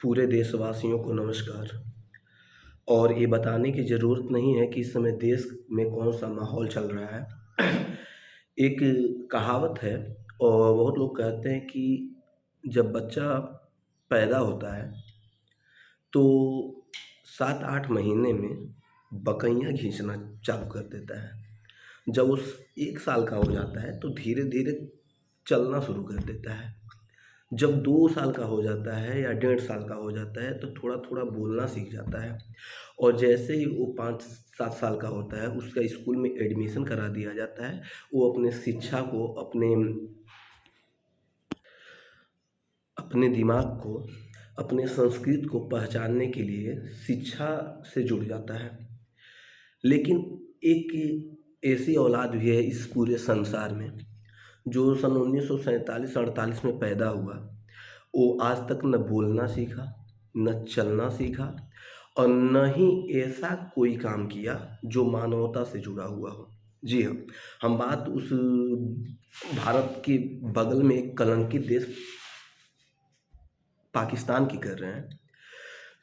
पूरे देशवासियों को नमस्कार। और ये बताने की ज़रूरत नहीं है कि इस समय देश में कौन-सा माहौल चल रहा है। एक कहावत है और बहुत लोग कहते हैं कि जब बच्चा पैदा होता है तो 7-8 महीने में बकैयाँ खींचना चालू कर देता है। जब उस 1 साल का हो जाता है तो धीरे-धीरे चलना शुरू कर देता है। जब 2 साल का हो जाता है या 1.5 साल का हो जाता है तो थोड़ा-थोड़ा बोलना सीख जाता है और जैसे ही वो 5-7 साल का होता है उसका स्कूल में एडमिशन करा दिया जाता है। वो अपने शिक्षा को अपने दिमाग को, अपने संस्कृत को पहचानने के लिए शिक्षा से जुड़ जाता है। लेकिन एक ऐसी औलाद भी है इस पूरे संसार में जो सन 1947-48 में पैदा हुआ। वो आज तक न बोलना सीखा, न चलना सीखा और न ही ऐसा कोई काम किया जो मानवता से जुड़ा हुआ हो। जी हाँ, हम बात उस भारत के बगल में एक कलंकित देश पाकिस्तान की कर रहे हैं,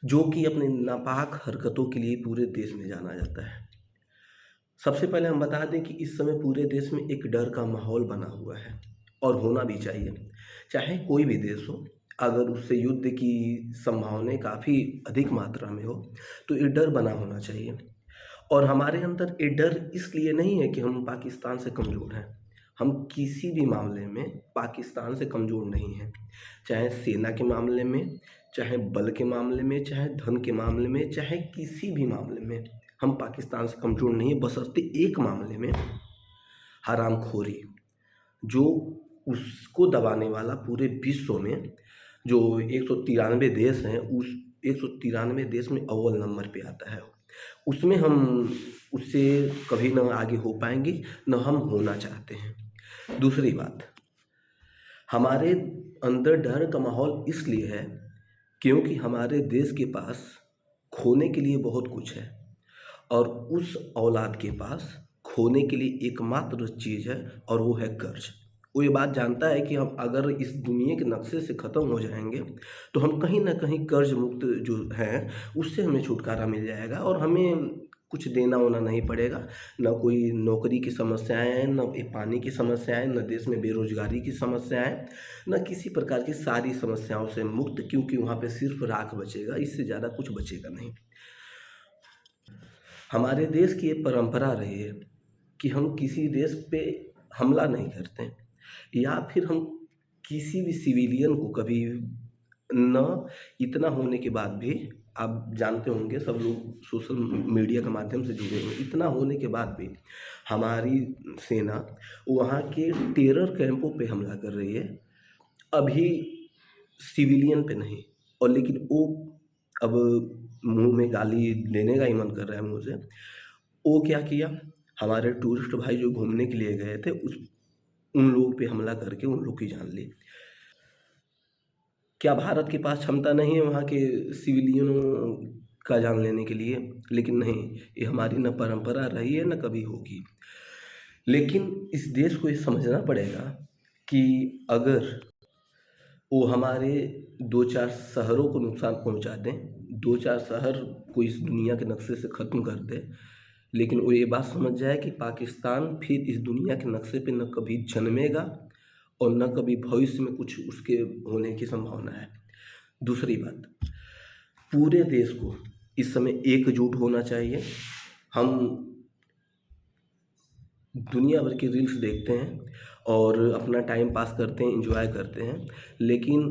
जो कि अपने नापाक हरकतों के लिए पूरे देश में जाना जाता है। सबसे पहले हम बता दें कि इस समय पूरे देश में एक डर का माहौल बना हुआ है और होना भी चाहिए। चाहे कोई भी देश हो, अगर उससे युद्ध की संभावनाएँ काफ़ी अधिक मात्रा में हो, तो ये डर बना होना चाहिए। और हमारे अंदर ये डर इसलिए नहीं है कि हम पाकिस्तान से कमज़ोर हैं। हम किसी भी मामले में पाकिस्तान से कमज़ोर नहीं हैं। चाहे सेना के मामले में, चाहे बल के मामले में, चाहे धन के मामले में, चाहे किसी भी मामले में हम पाकिस्तान से कमज़ोर नहीं हैं, बशर्ते एक मामले में हरामखोरी, जो उसको दबाने वाला पूरे विश्व में जो 193 देश हैं, उस 193 देश में अव्वल नंबर पे आता है। उसमें हम उससे कभी ना आगे हो पाएँगे, ना हम होना चाहते हैं। दूसरी बात, हमारे अंदर डर का माहौल इसलिए है क्योंकि हमारे देश के पास खोने के लिए बहुत कुछ है और उस औलाद के पास खोने के लिए एकमात्र चीज़ है और वो है कर्ज़। वो ये बात जानता है कि हम अगर इस दुनिया के नक्शे से ख़त्म हो जाएँगे, तो हम कहीं न कहीं कर्ज़ मुक्त जो हैं, उससे हमें छुटकारा मिल जाएगा और हमें कुछ देना-वोना नहीं पड़ेगा। ना कोई नौकरी की समस्याएँ हैं, ना ये पानी की समस्याएँ, ना देश में बेरोज़गारी की समस्याएँ, ना किसी प्रकार की सारी समस्याओं से मुक्त, क्योंकि वहाँ पे सिर्फ़ राख बचेगा, इससे ज़्यादा कुछ बचेगा नहीं। हमारे देश की ये परंपरा रही है कि हम किसी देश पे हमला नहीं करते हैं या फिर हम किसी भी सिविलियन को कभी न इतना होने के बाद भी, आप जानते होंगे सब लोग सोशल मीडिया के माध्यम से जुड़े हुए हैं, इतना होने के बाद भी हमारी सेना वहाँ के टेरर कैंपों पे हमला कर रही है, अभी सिविलियन पे नहीं। और लेकिन वो अब मुँह में गाली देने का ही मन कर रहा है मुँह से। वो क्या किया, हमारे टूरिस्ट भाई जो घूमने के लिए गए थे उन लोगों पे हमला करके उन लोग की जान ली। क्या भारत के पास क्षमता नहीं है वहाँ के सिविलियनों का जान लेने के लिए? लेकिन नहीं, ये हमारी ना परंपरा रही है, ना कभी होगी। लेकिन इस देश को ये समझना पड़ेगा कि अगर वो हमारे 2-4 शहरों को नुकसान पहुँचा दें, 2-4 शहर को इस दुनिया के नक्शे से ख़त्म कर दें, लेकिन वो ये बात समझ जाए कि पाकिस्तान फिर इस दुनिया के नक्शे पे न कभी जन्मेगा और न कभी भविष्य में कुछ उसके होने की संभावना है। दूसरी बात, पूरे देश को इस समय एकजुट होना चाहिए। हम दुनिया भर की रील्स देखते हैं और अपना टाइम पास करते हैं, एन्जॉय करते हैं, लेकिन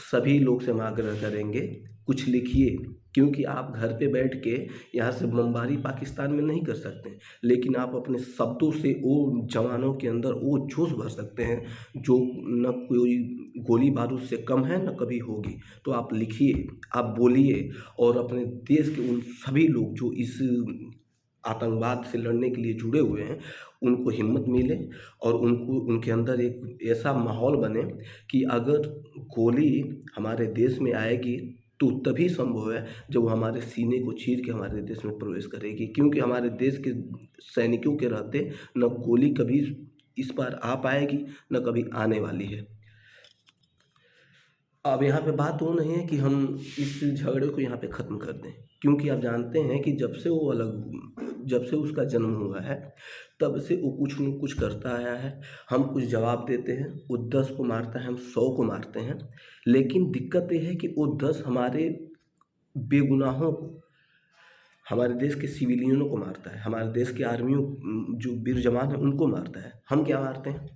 सभी लोग से हम आग्रह करेंगे, कुछ लिखिए, क्योंकि आप घर पे बैठ के यहाँ से बमबारी पाकिस्तान में नहीं कर सकते, लेकिन आप अपने शब्दों से वो जवानों के अंदर वो जोश भर सकते हैं, जो न कोई गोली बारूद से कम है, न कभी होगी। तो आप लिखिए, आप बोलिए और अपने देश के उन सभी लोग जो इस आतंकवाद से लड़ने के लिए जुड़े हुए हैं, उनको हिम्मत मिले और उनको उनके अंदर एक ऐसा माहौल बने कि अगर गोली हमारे देश में आएगी तो तभी संभव है जब वो हमारे सीने को चीर के हमारे देश में प्रवेश करेगी, क्योंकि हमारे देश के सैनिकों के रहते न गोली कभी इस पार आ पाएगी, न कभी आने वाली है। अब यहाँ पे बात वो नहीं है कि हम इस झगड़े को यहाँ पे ख़त्म कर दें, क्योंकि आप जानते हैं कि जब से उसका जन्म हुआ है, तब से वो कुछ न कुछ करता आया है। हम कुछ जवाब देते हैं, वो 10 को मारता है, हम 100 को मारते हैं। लेकिन दिक्कत ये है कि वो 10 हमारे बेगुनाहों को, हमारे देश के सिविलियनों को मारता है, हमारे देश के आर्मियों जो वीर जवान हैं उनको मारता है। हम क्या मारते हैं?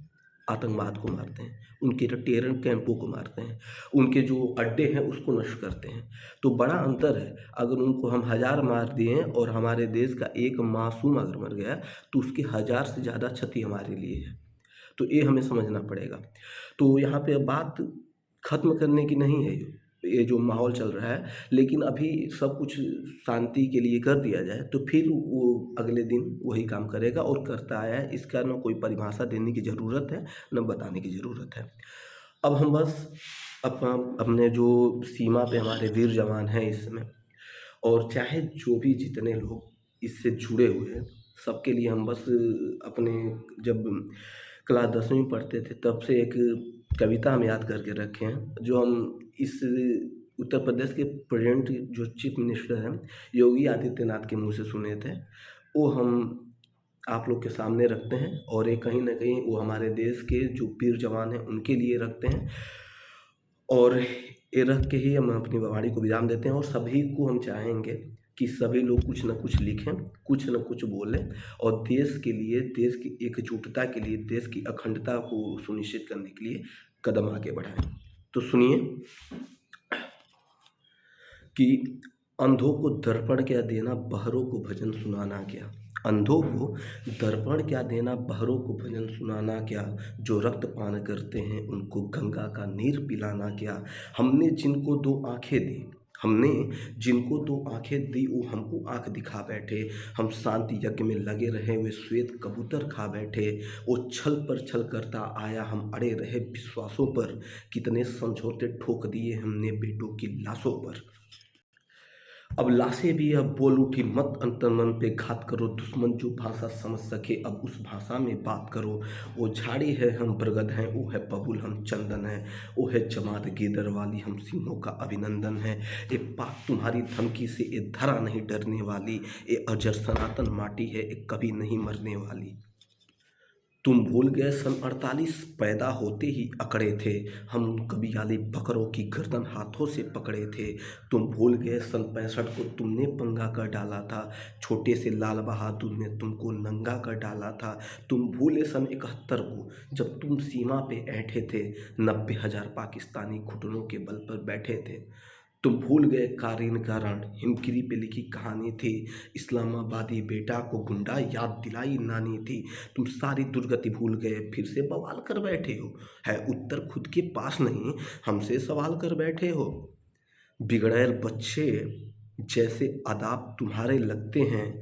आतंकवाद को मारते हैं, उनके जो टेरर कैंपों को मारते हैं, उनके जो अड्डे हैं उसको नष्ट करते हैं। तो बड़ा अंतर है, अगर उनको हम 1000 मार दिए और हमारे देश का एक मासूम अगर मर गया, तो उसकी 1000 से ज़्यादा क्षति हमारे लिए है। तो ये हमें समझना पड़ेगा। तो यहाँ पे बात ख़त्म करने की नहीं है ये जो माहौल चल रहा है, लेकिन अभी सब कुछ शांति के लिए कर दिया जाए तो फिर वो अगले दिन वही काम करेगा और करता आया है। इसका ना कोई परिभाषा देने की ज़रूरत है, ना बताने की ज़रूरत है। अब हम बस अपने जो सीमा पे हमारे वीर जवान हैं इस समय, और चाहे जो भी जितने लोग इससे जुड़े हुए हैं, सबके लिए हम बस अपने जब क्लास 10वीं में पढ़ते थे तब से एक कविता हम याद करके रखे हैं, जो हम इस उत्तर प्रदेश के प्रेजेंट जो चीफ मिनिस्टर हैं योगी आदित्यनाथ के मुँह से सुने थे। वो हम आप लोग के सामने रखते हैं, और ये कहीं न कहीं वो हमारे देश के जो वीर जवान हैं उनके लिए रखते हैं। और ये रख के ही हम अपनी वाणी को विराम देते हैं, और सभी को हम चाहेंगे कि सभी लोग कुछ न कुछ लिखें, कुछ न कुछ बोलें, और देश के लिए, देश की एकजुटता के लिए, देश की अखंडता को सुनिश्चित करने के लिए कदम आगे बढ़ाएँ। तो सुनिए कि अंधों को दर्पण क्या देना, बहरों को भजन सुनाना क्या। अंधों को दर्पण क्या देना, बहरों को भजन सुनाना क्या। जो रक्त पान करते हैं उनको गंगा का नीर पिलाना क्या। हमने जिनको 2 आँखें दी, हमने जिनको 2 आँखें दी वो हमको आँख दिखा बैठे। हम शांति यज्ञ में लगे रहे, वे श्वेत कबूतर खा बैठे। वो छल पर छल करता आया, हम अड़े रहे विश्वासों पर। कितने समझौते ठोक दिए हमने बेटों की लाशों पर। अब लाशें भी अब बोल उठी, मत अंतर्मन पे घात करो। दुश्मन जो भाषा समझ सके अब उस भाषा में बात करो। वो झाड़ी है हम बरगद हैं, वो है बबूल हम चंदन हैं। वो है जमात गेदर वाली, हम सिंहों का अभिनंदन है। ये पाक तुम्हारी धमकी से, ये धरा नहीं डरने वाली। ये अजर सनातन माटी है, ये कभी नहीं मरने वाली। तुम भूल गए सन 48 पैदा होते ही अकड़े थे हम, कबियाली बकरों की गर्दन हाथों से पकड़े थे। तुम भूल गए सन 65 को तुमने पंगा कर डाला था, छोटे से लाल बहादुर ने तुमको नंगा कर डाला था। तुम भूले सन 71 को जब तुम सीमा पे ऐंठे थे, 90,000 पाकिस्तानी घुटनों के बल पर बैठे थे। तुम भूल गए कारीन का रण, हिमगिरी पे लिखी कहानी थी। इस्लामाबादी बेटा को गुंडा याद दिलाई नानी थी। तुम सारी दुर्गति भूल गए, फिर से बवाल कर बैठे हो। है उत्तर खुद के पास नहीं, हमसे सवाल कर बैठे हो। बिगड़ैल बच्चे जैसे आदाब तुम्हारे लगते हैं।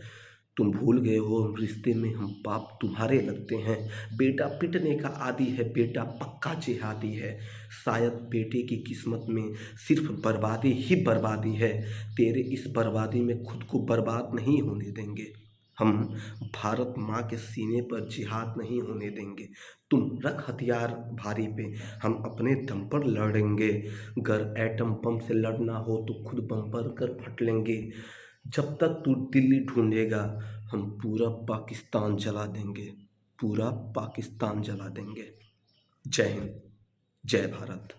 तुम भूल गए हो रिश्ते में हम बाप तुम्हारे लगते हैं। बेटा पिटने का आदी है, बेटा पक्का जिहादी है। शायद बेटे की किस्मत में सिर्फ बर्बादी ही बर्बादी है। तेरे इस बर्बादी में खुद को बर्बाद नहीं होने देंगे हम। भारत माँ के सीने पर जिहाद नहीं होने देंगे। तुम रख हथियार भारी पे, हम अपने दम पर लड़ेंगे। अगर एटम बम से लड़ना हो तो खुद बम पर कर फट लेंगे। जब तक तू दिल्ली ढूंढेगा हम पूरा पाकिस्तान जला देंगे, पूरा पाकिस्तान जला देंगे। जय हिंद, जय भारत।